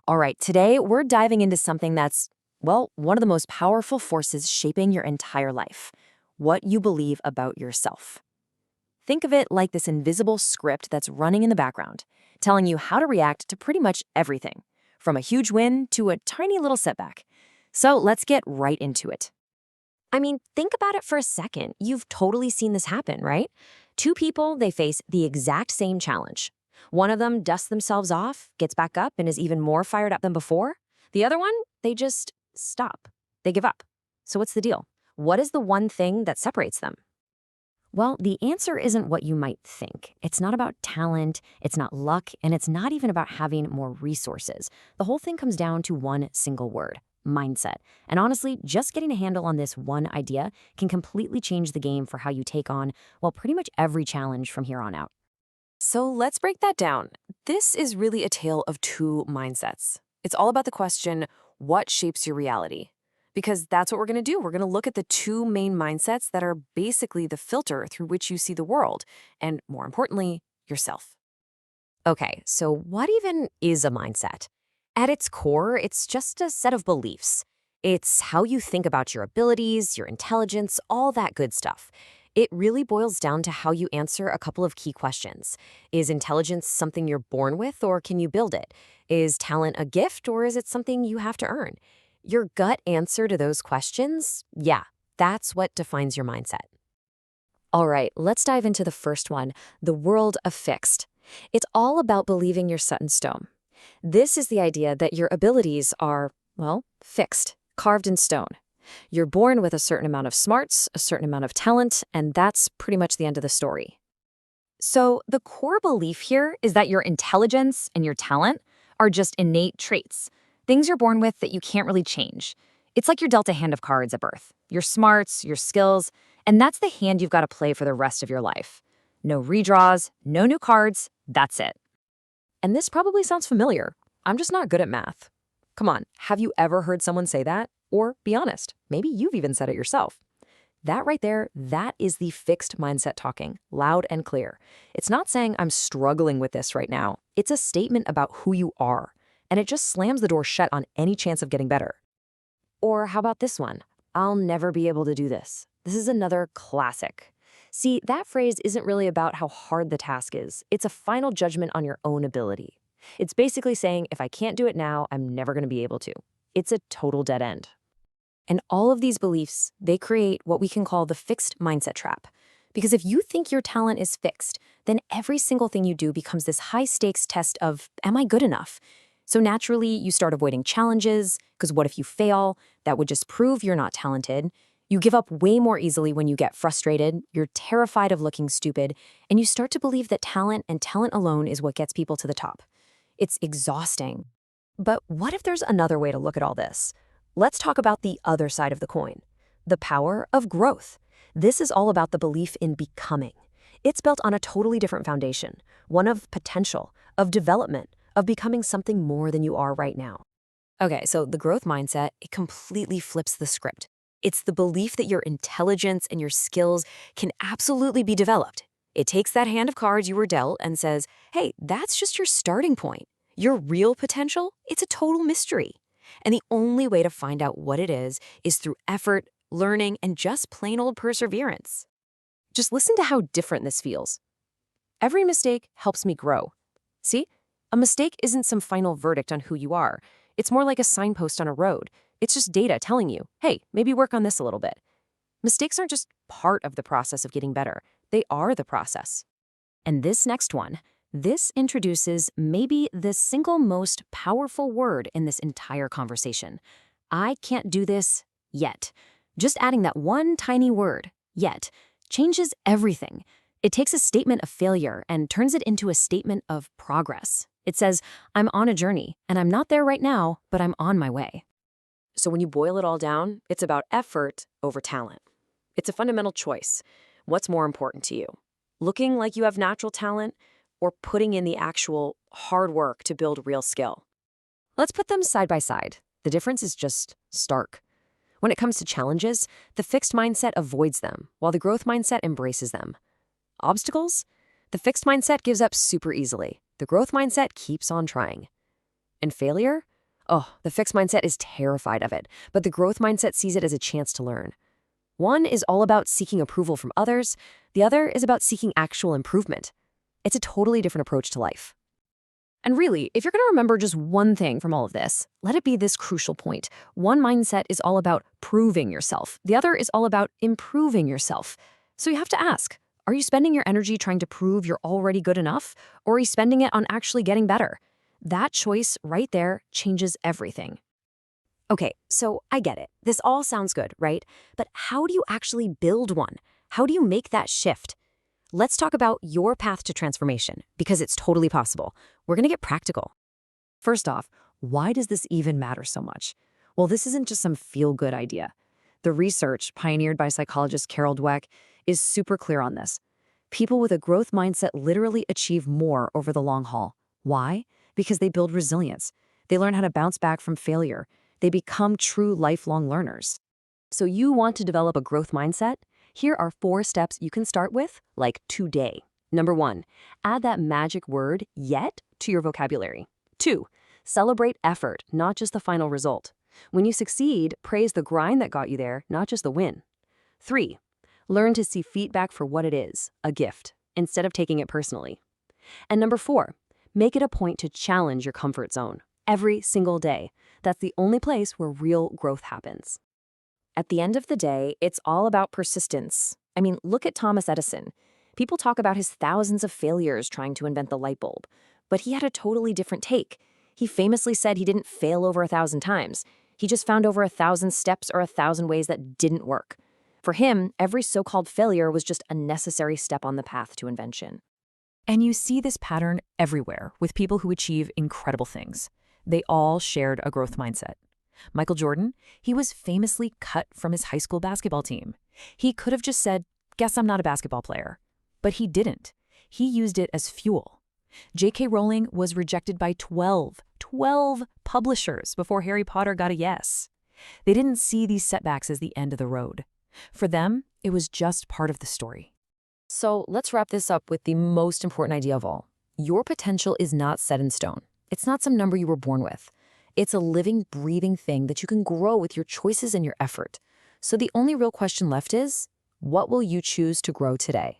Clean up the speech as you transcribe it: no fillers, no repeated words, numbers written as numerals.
All right, today we're diving into something that's, well, one of the most powerful forces shaping your entire life: what you believe about yourself. Think of it like this invisible script that's running in the background, telling you how to react to pretty much everything, from a huge win to a tiny little setback. So let's get right into it. I mean, think about it for a second. You've totally seen this happen, right? Two people, they face the exact same challenge. One of them dusts themselves off, gets back up, and is even more fired up than before. The other one, they just stop. They give up. So what's the deal? What is the one thing that separates them? Well, the answer isn't what you might think. It's not about talent, it's not luck, and it's not even about having more resources. The whole thing comes down to one single word: mindset. And honestly, just getting a handle on this one idea can completely change the game for how you take on, well, pretty much every challenge from here on out. So let's break that down. This is really a tale of two mindsets. It's all about the question, what shapes your reality? Because that's what we're going to do. We're going to look at the two main mindsets that are basically the filter through which you see the world, and more importantly, yourself. Okay, so what even is a mindset? At its core, it's just a set of beliefs. It's how you think about your abilities, your intelligence, all that good stuff. It really boils down to how you answer a couple of key questions. Is intelligence something you're born with, or can you build it? Is talent a gift, or is it something you have to earn? Your gut answer to those questions, yeah, that's what defines your mindset. All right, let's dive into the first one: the world of fixed. It's all about believing you're set in stone. This is the idea that your abilities are, well, fixed, carved in stone. You're born with a certain amount of smarts, a certain amount of talent, and that's pretty much the end of the story. So the core belief here is that your intelligence and your talent are just innate traits, things you're born with that you can't really change. It's like you're dealt a hand of cards at birth: your smarts, your skills, and that's the hand you've got to play for the rest of your life. No redraws, no new cards, that's it. And this probably sounds familiar. I'm just not good at math. Come on, have you ever heard someone say that? Or be honest, maybe you've even said it yourself. That right there, that is the fixed mindset talking, loud and clear. It's not saying I'm struggling with this right now. It's a statement about who you are, and it just slams the door shut on any chance of getting better. Or how about this one? I'll never be able to do this. This is another classic. See, that phrase isn't really about how hard the task is. It's a final judgment on your own ability. It's basically saying, if I can't do it now, I'm never going to be able to. It's a total dead end. And all of these beliefs, they create what we can call the fixed mindset trap. Because if you think your talent is fixed, then every single thing you do becomes this high-stakes test of, am I good enough? So naturally, you start avoiding challenges, because what if you fail? That would just prove you're not talented. You give up way more easily when you get frustrated, you're terrified of looking stupid, and you start to believe that talent and talent alone is what gets people to the top. It's exhausting. But what if there's another way to look at all this? Let's talk about the other side of the coin: the power of growth. This is all about the belief in becoming. It's built on a totally different foundation, one of potential, of development, of becoming something more than you are right now. Okay, so the growth mindset, it completely flips the script. It's the belief that your intelligence and your skills can absolutely be developed. It takes that hand of cards you were dealt and says, hey, that's just your starting point. Your real potential, it's a total mystery. And the only way to find out what it is through effort, learning, and just plain old perseverance. Just listen to how different this feels. Every mistake helps me grow. See, a mistake isn't some final verdict on who you are. It's more like a signpost on a road. It's just data telling you, hey, maybe work on this a little bit. Mistakes aren't just part of the process of getting better. They are the process. And this next one, this introduces maybe the single most powerful word in this entire conversation. I can't do this yet. Just adding that one tiny word, yet, changes everything. It takes a statement of failure and turns it into a statement of progress. It says, I'm on a journey, and I'm not there right now, but I'm on my way. So when you boil it all down, it's about effort over talent. It's a fundamental choice. What's more important to you? Looking like you have natural talent, or putting in the actual hard work to build real skill? Let's put them side by side. The difference is just stark. When it comes to challenges, the fixed mindset avoids them, while the growth mindset embraces them. Obstacles? The fixed mindset gives up super easily. The growth mindset keeps on trying. And failure? Oh, the fixed mindset is terrified of it, but the growth mindset sees it as a chance to learn. One is all about seeking approval from others, the other is about seeking actual improvement. It's a totally different approach to life. And really, if you're going to remember just one thing from all of this, let it be this crucial point. One mindset is all about proving yourself. The other is all about improving yourself. So you have to ask, are you spending your energy trying to prove you're already good enough? Or are you spending it on actually getting better? That choice right there changes everything. Okay, so I get it. This all sounds good, right? But how do you actually build one? How do you make that shift? Let's talk about your path to transformation, because it's totally possible. We're going to get practical. First off, why does this even matter so much? Well, this isn't just some feel-good idea. The research, pioneered by psychologist Carol Dweck, is super clear on this. People with a growth mindset literally achieve more over the long haul. Why? Because they build resilience. They learn how to bounce back from failure. They become true lifelong learners. So you want to develop a growth mindset? Here are 4 steps you can start with, like today. Number 1, add that magic word, yet, to your vocabulary. 2, celebrate effort, not just the final result. When you succeed, praise the grind that got you there, not just the win. 3, learn to see feedback for what it is, a gift, instead of taking it personally. And number 4, make it a point to challenge your comfort zone every single day. That's the only place where real growth happens. At the end of the day, it's all about persistence. I mean, look at Thomas Edison. People talk about his thousands of failures trying to invent the light bulb, but he had a totally different take. He famously said he didn't fail over 1,000 times. He just found over 1,000 steps or 1,000 ways that didn't work. For him, every so-called failure was just a necessary step on the path to invention. And you see this pattern everywhere with people who achieve incredible things. They all shared a growth mindset. Michael Jordan, he was famously cut from his high school basketball team. He could have just said, "Guess I'm not a basketball player." But he didn't. He used it as fuel. J.K. Rowling was rejected by 12 publishers before Harry Potter got a yes. They didn't see these setbacks as the end of the road. For them, it was just part of the story. So let's wrap this up with the most important idea of all. Your potential is not set in stone. It's not some number you were born with. It's a living, breathing thing that you can grow with your choices and your effort. So the only real question left is, what will you choose to grow today?